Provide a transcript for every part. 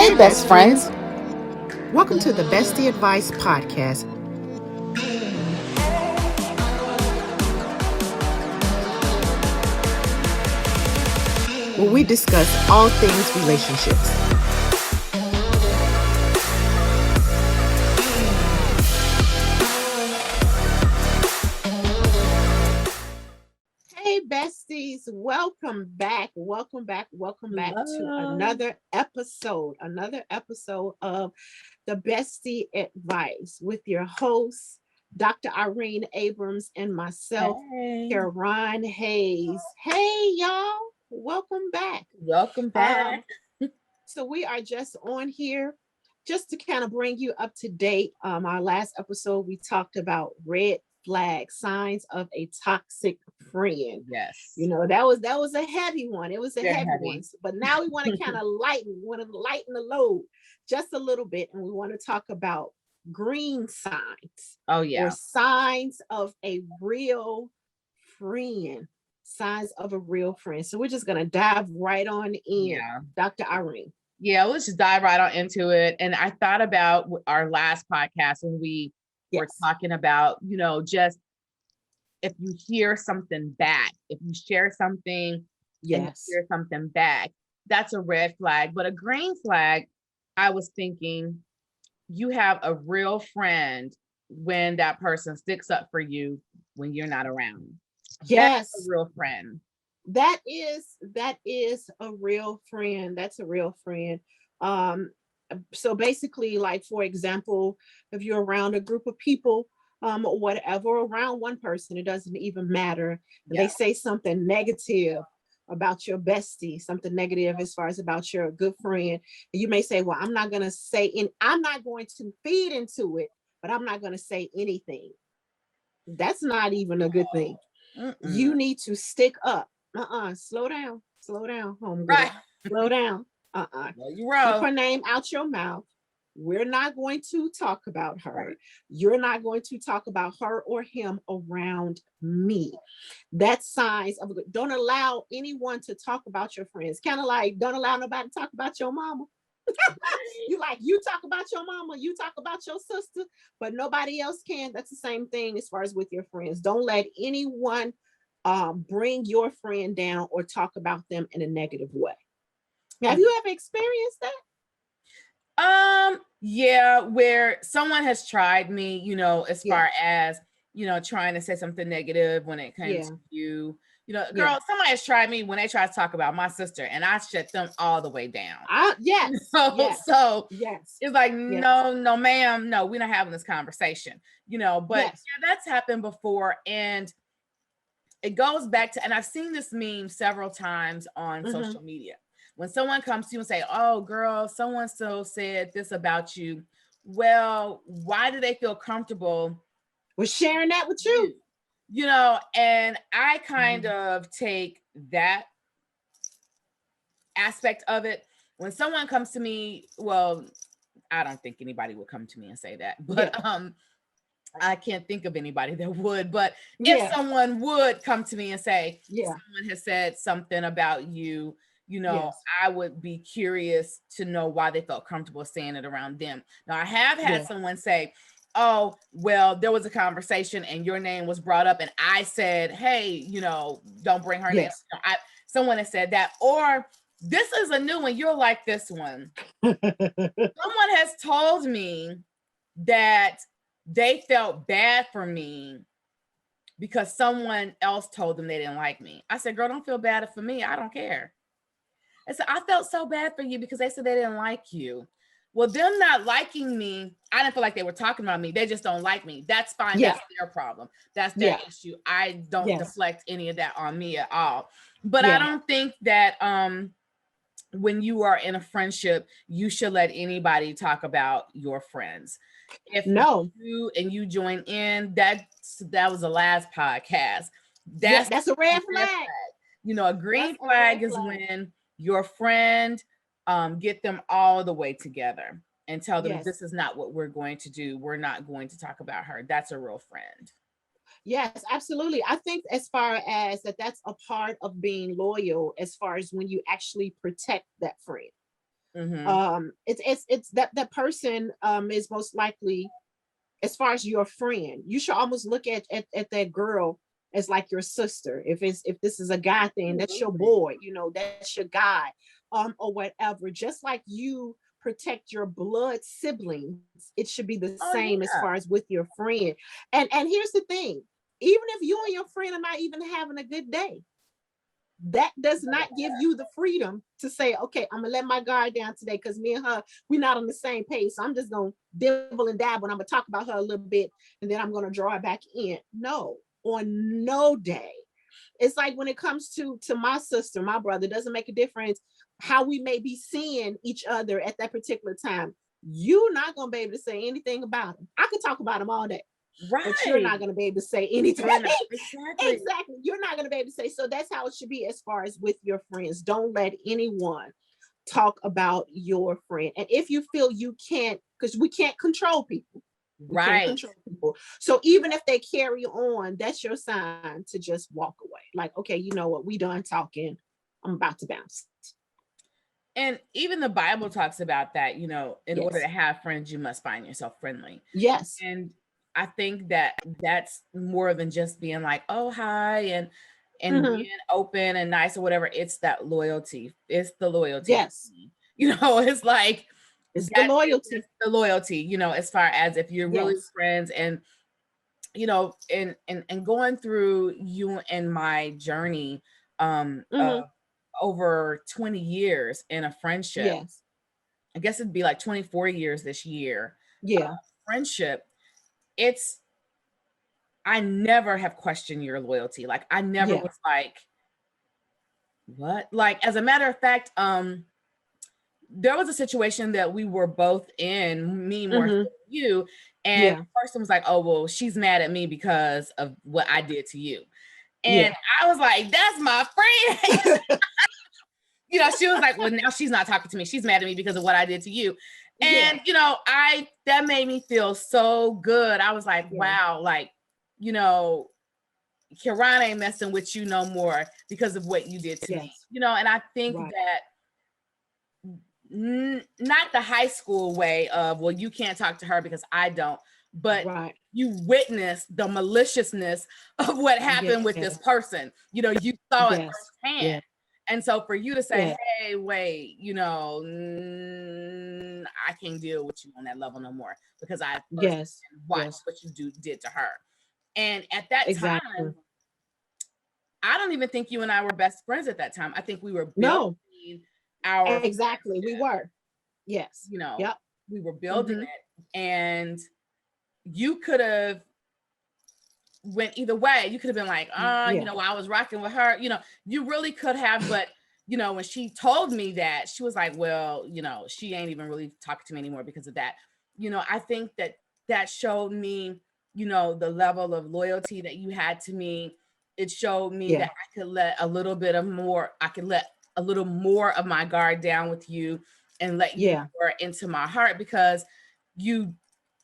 Hey, best friends. Welcome to the Bestie Advice Podcast. Where we discuss all things relationships. Hey, besties, welcome back. Welcome back to another episode of the Bestie Advice with your host, Dr. Irene Abrams, and myself, Caroline Hayes. Hey, y'all, welcome back. Welcome back. So we are just on here just to kind of bring you up to date. Our last episode, we talked about red flag signs of a toxic friend. Yes. You know, that was a heavy one. It was a heavy one. But now we want to kind of lighten the load just a little bit, and we want to talk about green signs. Oh yeah. Or signs of a real friend. Signs of a real friend. So we're just gonna dive right on in, Dr. Irene. Yeah, let's just dive right on into it. And I thought about our last podcast when we were talking about, just if you hear something back, if you share something and you hear something back, that's a red flag. But a green flag, I was thinking, you have a real friend when that person sticks up for you when you're not around. Yes. That's a real friend. That is a real friend. That's a real friend. So basically, like, for example, if you're around a group of people, or whatever, around one person, it doesn't even matter. They say something negative about your bestie, something negative as far as about your good friend. And you may say, well, I'm not going to feed into it, but I'm not going to say anything. That's not even a good thing. You need to stick up. Slow down, homegirl. Right. Slow down. You're wrong. Keep her name out your mouth. We're not going to talk about her. Right. You're not going to talk about her or him around me. That's signs of, don't allow anyone to talk about your friends. Kind of like, don't allow nobody to talk about your mama. You talk about your mama, you talk about your sister, but nobody else can. That's the same thing as far as with your friends. Don't let anyone bring your friend down or talk about them in a negative way. Have you ever experienced that? Yeah, where someone has tried me, as far as, trying to say something negative when it comes to you. Somebody has tried me when they try to talk about my sister, and I shut them all the way down. So it's like, no, ma'am, no, we're not having this conversation, but that's happened before. And it goes back to, and I've seen this meme several times on social media. When someone comes to you and say, oh, girl, so-and-so said this about you. Well, why do they feel comfortable with sharing that with you? And I kind of take that aspect of it. When someone comes to me, well, I don't think anybody would come to me and say that, but I can't think of anybody that would. But if someone would come to me and say, someone has said something about you, I would be curious to know why they felt comfortable saying it around them. Now, I have had someone say, oh, well, there was a conversation and your name was brought up and I said, hey, don't bring her name. Someone has said that. Or this is a new one. You'll like this one. Someone has told me that they felt bad for me because someone else told them they didn't like me. I said, girl, don't feel bad for me. I don't care. I said, I felt so bad for you because they said they didn't like you. Well, them not liking me, I didn't feel like they were talking about me. They just don't like me. That's fine. That's their problem. That's their issue. I don't deflect any of that on me at all. But I don't think that when you are in a friendship, you should let anybody talk about your friends. If you join in, that was the last podcast. That's a red flag. A green flag is when your friend, get them all the way together and tell them this is not what we're going to do. We're not going to talk about her. That's a real friend. Yes, absolutely. I think as far as that's a part of being loyal, as far as when you actually protect that friend. Mm-hmm. It's that person is most likely, as far as your friend, you should almost look at that girl as like your sister. If this is a guy thing, that's your Absolutely. boy, that's your guy, or whatever. Just like you protect your blood siblings, it should be the Oh same as yeah. far as with your friend. And here's the thing, even if you and your friend are not even having a good day, that does not give you the freedom to say, okay, I'm gonna let my guard down today because me and her, we're not on the same page. So I'm just gonna dibble and dabble and I'm gonna talk about her a little bit and then I'm gonna draw it back in. No, on no day. It's like when it comes to my sister, my brother, it doesn't make a difference how we may be seeing each other at that particular time. You're not gonna be able to say anything about them. I could talk about them all day, but you're not Right. going to be able to say anything. You're not exactly. Exactly. You're not going to be able to say. So that's how it should be as far as with your friends. Don't let anyone talk about your friend. And if you feel you can't, because we can't control people, we can't Right. control people. So even if they carry on, that's your sign to just walk away. Like, okay, you know what? We done talking. I'm about to bounce. And even the Bible talks about that, in order to Yes. have friends, you must find yourself friendly. Yes. And I think that that's more than just being like, oh, hi, and Hmm. being open and nice or whatever. It's that loyalty. It's the loyalty for Yes. me. It's like It's the it's loyalty. the loyalty, as far as if you're really Yes. friends and and going through you and my journey Hmm. of over 20 years in a friendship. Yes. I guess it'd be like 24 years this year. Yeah. Friendship, it's I never have questioned your loyalty. Like I never Yeah. was like, what? Like as a matter of fact, there was a situation that we were both in, me more so Hmm. than you, and Yeah. the person was like, "Oh, well, she's mad at me because of what I did to you." And Yeah. I was like, "That's my friend." She was like, "Well, now she's not talking to me. She's mad at me because of what I did to you." Yeah. And I that made me feel so good. I was like, Yeah. "Wow, like, you know, Kiran ain't messing with you no more because of what you did to me." Yes. And I think Right. that not the high school way of, well, you can't talk to her because I don't, but Right. you witnessed the maliciousness of what happened with this Yes. person. You saw it Yes. firsthand. Yeah. And so for you to say, Yeah. hey, wait, I can't deal with you on that level no more because I first Yes. watched Yes. what you did to her. And at that Exactly. time, I don't even think you and I were best friends at that time. I think we were No. building our Exactly. We friendship. were. Yes. you know, Yep. we were building Mm-hmm. it, and you could have went either way. You could have been like, Yeah. I was rocking with her. You really could have, but when she told me that, she was like, well, she ain't even really talking to me anymore because of that. I think that showed me, the level of loyalty that you had to me. It showed me Yeah. that I could let a little more of my guard down with you and let you Yeah. more into my heart because you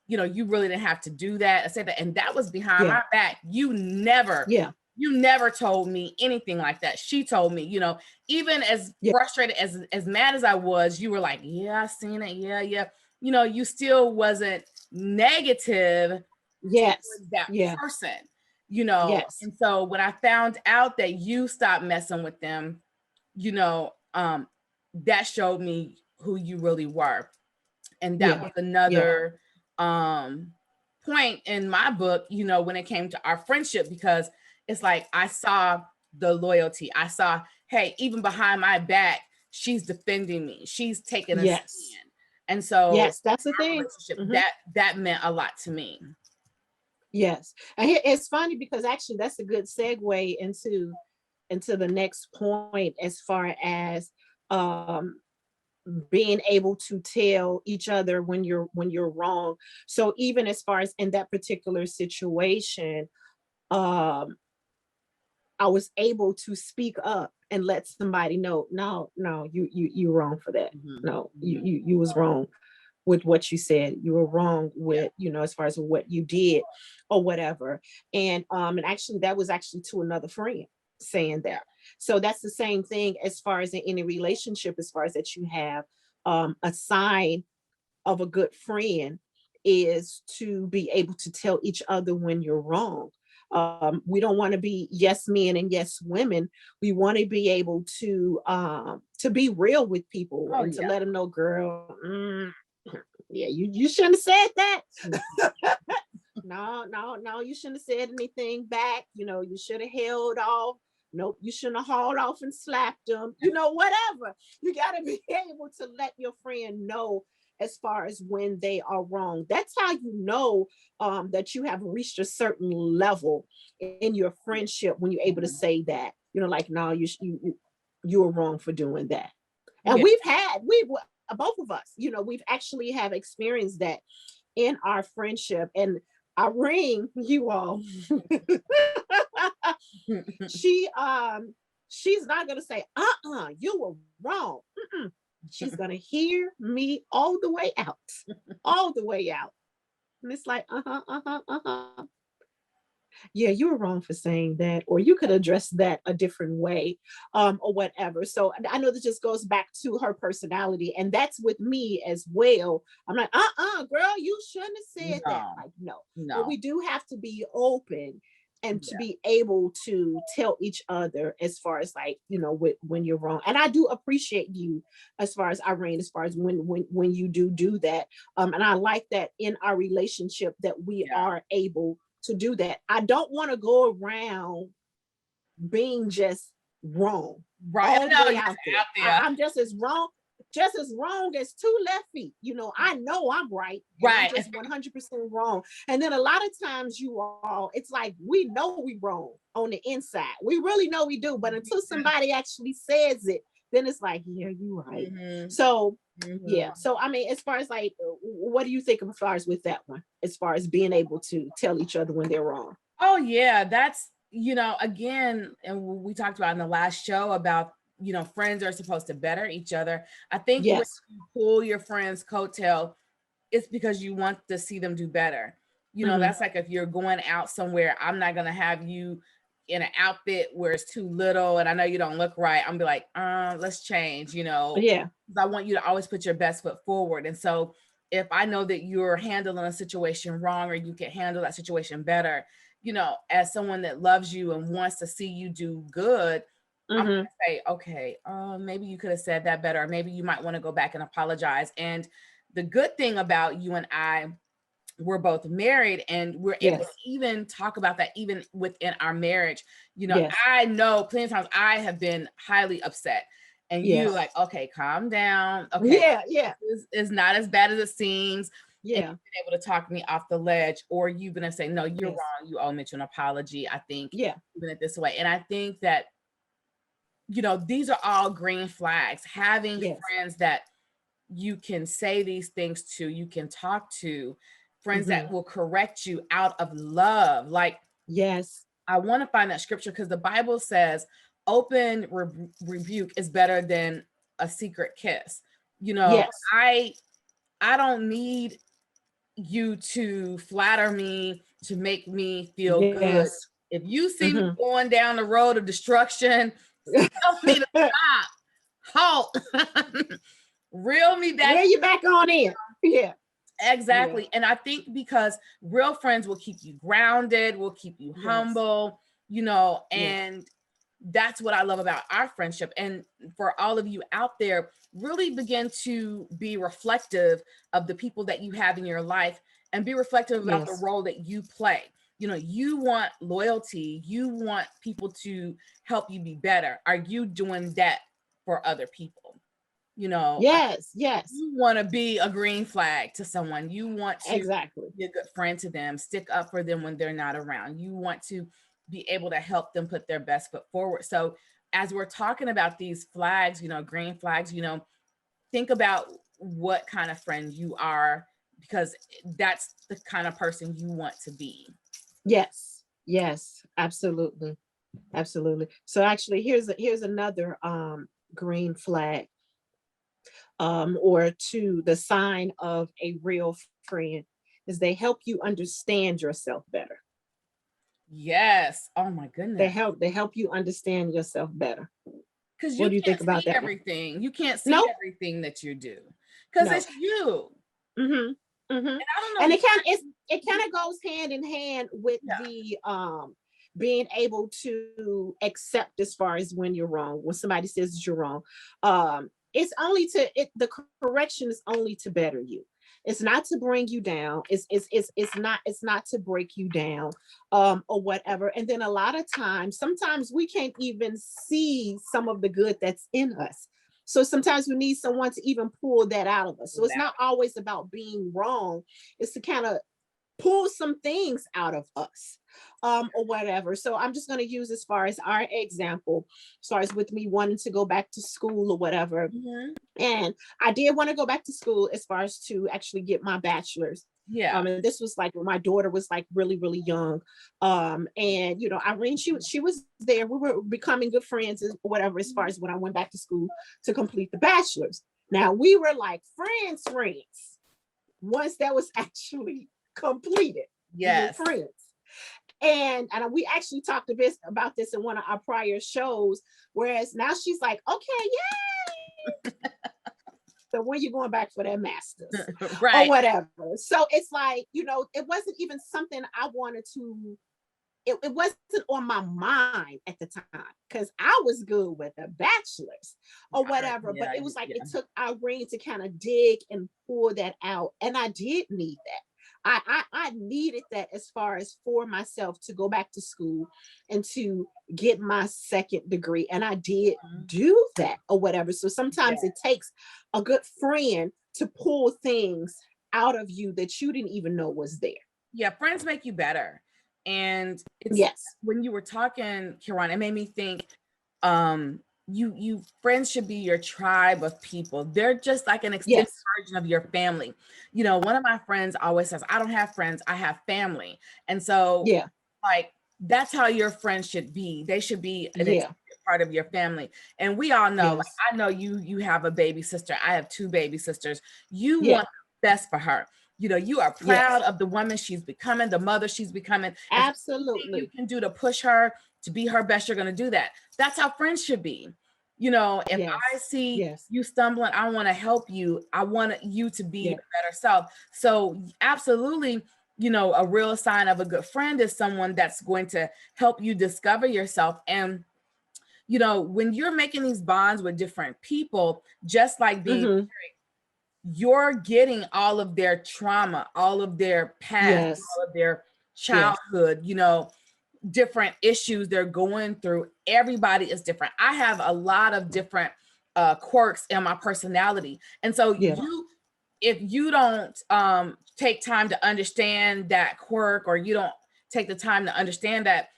you really didn't have to do that. I said that, and that was behind Yeah. my back. Yeah. You never told me anything like that. She told me, even as Yeah. frustrated as mad as I was, you were like, yeah, I seen it. Yeah, yeah. You still wasn't negative Yes. towards that Yeah. person, Yes. and so when I found out that you stopped messing with them, that showed me who you really were. And that Yeah. was Yeah. another point in my book, when it came to our friendship, because it's like I saw the loyalty. I saw, hey, even behind my back, she's defending me. She's taking a Yes. stand. And so Yes. That's the our thing. relationship, Hmm. that meant a lot to me. Yes. And it's funny because actually that's a good segue into the next point as far as um being able to tell each other when you're wrong. So even as far as in that particular situation, um I was able to speak up and let somebody know, no, no, you wrong for that. Mhm, No, mhm. you was wrong with what you said. You were wrong Yeah, with, as far as what you did or whatever. And actually that was actually to another friend saying yeah. that. So that's the same thing as far as in any relationship, as far as that you have. a sign of a good friend is to be able to tell each other when you're wrong. We don't want to be yes men and yes women. We want to be able to be real with people Oh and to yeah. let them know, girl, yeah, you shouldn't have said that. No, you shouldn't have said anything back. You should have held off. Nope, you shouldn't have hauled off and slapped them. Whatever. You got to be able to let your friend know as far as when they are wrong. That's how you know that you have reached a certain level in your friendship, when you're able to say that. Like, no, you were wrong for doing that. And Yeah. we both of us, we've actually have experienced that in our friendship. And Irene, you all, she she's not gonna say, you were wrong. Mm-mm. She's gonna hear me all the way out, all the way out. And it's like, yeah, you were wrong for saying that, or you could address that a different way, or whatever. So I know this just goes back to her personality, and that's with me as well. I'm like, girl, you shouldn't have said that. No, Like, no. But no. we do have to be open and to Yeah. be able to tell each other as far as, like, when you're wrong. And I do appreciate you, as far as Irene, as far as when you do that. And I like that in our relationship that we Yeah. are able to do that. I don't want to go around being just wrong Right. all the No, way you're out there. out there. I'm just as wrong as two left feet. I know I'm right, and I'm Right. just 100% wrong. And then a lot of times, you all, it's like we know we wrong on the inside. We really know we do, but until somebody actually says it, then it's like, yeah, you're right. Mm-hmm. So Mm-hmm. yeah. So I mean, as far as, like, what do you think as far as with that one, as far as being able to tell each other when they're wrong? Oh yeah, that's, again, and we talked about in the last show about, friends are supposed to better each other. I think when Yes. you pull your friend's coattail, it's because you want to see them do better. Mm-hmm. That's like if you're going out somewhere, I'm not gonna have you in an outfit where it's too little and I know you don't look right. I'm be like, let's change, Yeah. 'cause I want you to always put your best foot forward. And so if I know that you're handling a situation wrong or you can handle that situation better, as someone that loves you and wants to see you do good, I'm Mm-hmm. gonna say, okay, maybe you could have said that better, or maybe you might want to go back and apologize. And the good thing about you and I, we're both married and we're able to Yes. even talk about that even within our marriage. Yes. I know plenty of times I have been highly upset and you Yes. like, okay, calm down. Okay, Yeah. Yeah. this is not as bad as it seems. And Yeah. you've been able to talk me off the ledge, or you've been to say, no, you're Yes. wrong. You owe me an apology. I think Yeah. doing it this way. And I think that, these are all green flags. Having Yes. friends that you can say these things to, you can talk to, friends Mm-hmm. that will correct you out of love. Like, Yes. I want to find that scripture because the Bible says open rebuke is better than a secret kiss. Yes. I don't need you to flatter me, to make me feel good. Yes. If you see me Mm-hmm. going down the road of destruction, tell me to stop, halt, reel me back. Where you back on in? Yeah. Yeah. Exactly. And I think because real friends will keep you grounded, will keep you Yes. humble, Yes. and that's what I love about our friendship. And for all of you out there, really begin to be reflective of the people that you have in your life and be reflective about the Yes. role that you play. You want loyalty, you want people to help you be better. Are you doing that for other people? Yes. Yes. You want to be a green flag to someone. You want to Exactly. be a good friend to them, stick up for them when they're not around. You want to be able to help them put their best foot forward. So as we're talking about these flags, green flags, think about what kind of friend you are, because that's the kind of person you want to be. Yes. Yes. Absolutely. Absolutely. So actually, here's another green flag, or two, the sign of a real friend is they help you understand yourself better. Yes. Oh my They goodness. help they help you understand yourself better. because What you do you think can't about see that one? everything. You can't see No, everything that you do because no. it's you. Mm-hmm. Mm-hmm. And I don't And know. it kind of goes hand in hand with Yeah, the being able to accept as far as when you're wrong, when somebody says that you're wrong. It's only the correction is only to better you. It's not to bring you down. It's not to break you down, or whatever. And then a lot of times, sometimes we can't even see some of the good that's in us. So sometimes we need someone to even pull that out of us. So it's not always about being wrong. It's to kind of pull some things out of us, or whatever. So I'm just going to use as far as our example, as far as with me wanting to go back to school or whatever. mm-hmm. And I did want to go back to school as far as to actually get my bachelor's. Yeah, And this was like when my daughter was like really, really young. And you know, Irene, she was there. We were becoming good friends and whatever, as far as when I went back to school to complete the bachelor's. Now we were like friends. Once that was actually completed, we were yes. friends. And we actually talked a bit about this in one of our prior shows. Whereas now she's like, okay, yeah. So when you going back for that master's or Right. whatever. So it's like, you know, it wasn't even something I wanted to, it wasn't on my mind at the time because I was good with a bachelor's or whatever. But Yeah, it was like yeah. it took Irene to kind of dig and pull that out. And I did need that. I needed that as far as for myself to go back to school and to get my second degree. And I did do that or whatever. So sometimes Yeah. it takes a good friend to pull things out of you that you didn't even know was there. Yeah, friends make you better. And it's Yes. when you were talking, Kiran, it made me think um you friends should be your tribe of people. They're just like an extended Yes. version of your family. You know, one of my friends always says, I don't have friends, I have family. And so Yeah. like that's how your friends should be. They should be an Yeah. extended part of your family. And we all know, like Yes. I know you have a baby sister. I have two baby sisters. You Yeah. want the best for her. You know, you are proud Yes. of the woman she's becoming, the mother she's becoming. If you Absolutely. can do to push her to be her best, you're going to do that. That's how friends should be. You know, if I Yes. see Yes. you stumbling, I want to help you. I want you to be your Yeah. better self. So, absolutely, you know, a real sign of a good friend is someone that's going to help you discover yourself. And, you know, when you're making these bonds with different people, just like being Mm-hmm. you're getting all of their trauma, all of their past, Yes. all of their Yes. childhood, you know, different issues they're going through. Everybody is different. I have a lot of different quirks in my personality. And so Yeah. if you don't take time to understand that quirk, or you don't take the time to understand that,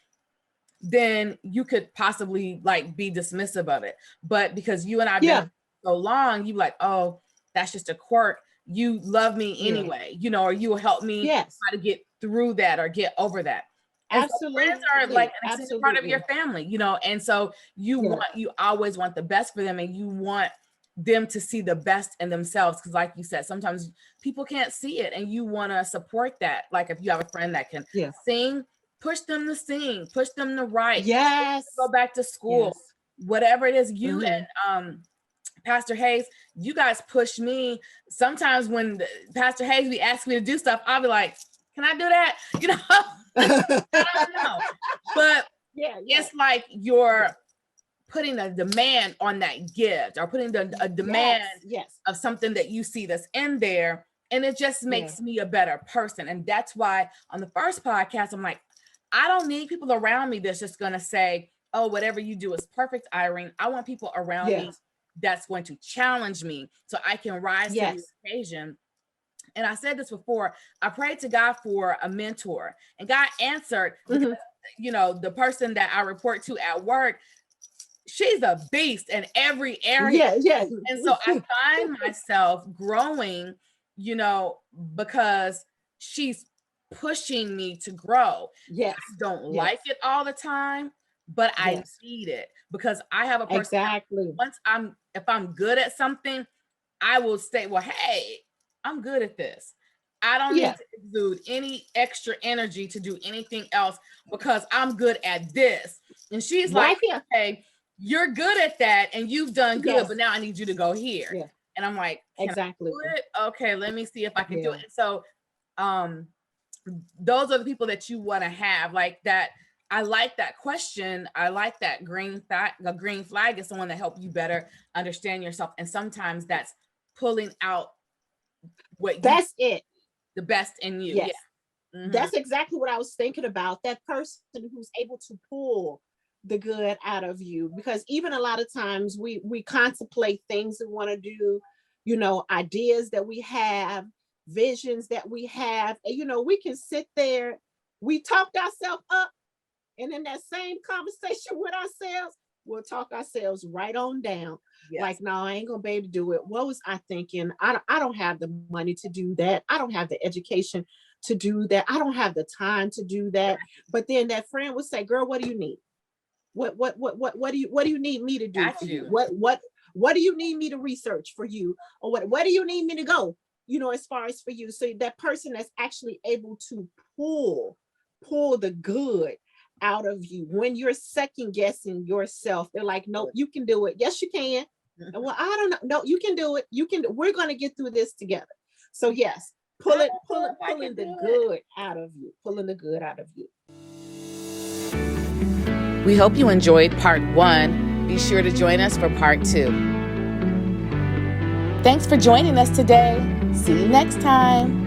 then you could possibly like be dismissive of it. But because you and I've been Yeah. so long, you like, oh, that's just a quirk. You love me Yeah. anyway, you know, or you will help me Yes. try to get through that or get over that. And so friends are like Absolutely. an extended part of your Absolutely. family, you know, and so Yeah. you always want the best for them, and you want them to see the best in themselves. Because like you said, sometimes people can't see it, and you want to support that. Like if you have a friend that can Yeah. sing, push them to sing, push them to write, go Yes. back to school, Yes. whatever it is. You Mm-hmm. and Pastor Hayes, you guys push me. Sometimes when Pastor Hayes be asking me to do stuff, I'll be like, can I do that? You know, I don't know. But Yeah. Yeah. it's like you're putting a demand on that gift, or putting a demand Yes. Yes. of something that you see that's in there. And it just Yeah. makes me a better person. And that's why on the first podcast, I'm like, I don't need people around me that's just going to say, oh, whatever you do is perfect, Irene. I want people around me Yes. that's going to challenge me so I can rise to the Yes. occasion. And I said this before, I prayed to God for a mentor, and God answered because, Mm-hmm. you know, the person that I report to at work, she's a beast in every area. Yeah. Yeah. And so I find myself growing, you know, because she's pushing me to grow. Yes. I don't Yes. like it all the time, but I Yes. need it because I have a person. Exactly. Once if I'm good at something, I will say, well, hey, I'm good at this. I don't need Yeah. to exude any extra energy to do anything else because I'm good at this. And she's like, Right here. okay, you're good at that and you've done good, Yes. but now I need you to go here. Yeah. And I'm like, can Exactly. I do it? Okay, let me see if I can do Yeah. it. And so those are the people that you want to have, like that. I like that question. I like that green flag is someone that helps you better understand yourself. And sometimes that's pulling out what That's it. the best in you. Yes. Yeah. Mm-hmm. That's exactly what I was thinking about. That person who's able to pull the good out of you. Because even a lot of times we contemplate things we want to do, you know, ideas that we have, visions that we have, and you know, we can sit there, we talked ourselves up, and in that same conversation with ourselves, we'll talk ourselves right on down. Yes. Like, no, I ain't gonna be able to do it. What was I thinking? I don't have the money to do that. I don't have the education to do that. I don't have the time to do that. But then that friend would say, girl, what do you need? What do you need me to do for you? What do you need me to research for you? Or what do you need me to go, you know, as far as for you? So that person that's actually able to pull the good out of you when you're second guessing yourself. They're like, nope, you can do it. Yes, you can. And well, I don't know. No, you can do it. We're going to get through this together. So yes, pulling the good out of you, pulling the good out of you. We hope you enjoyed part 1. Be sure to join us for part 2. Thanks for joining us today. See you next time.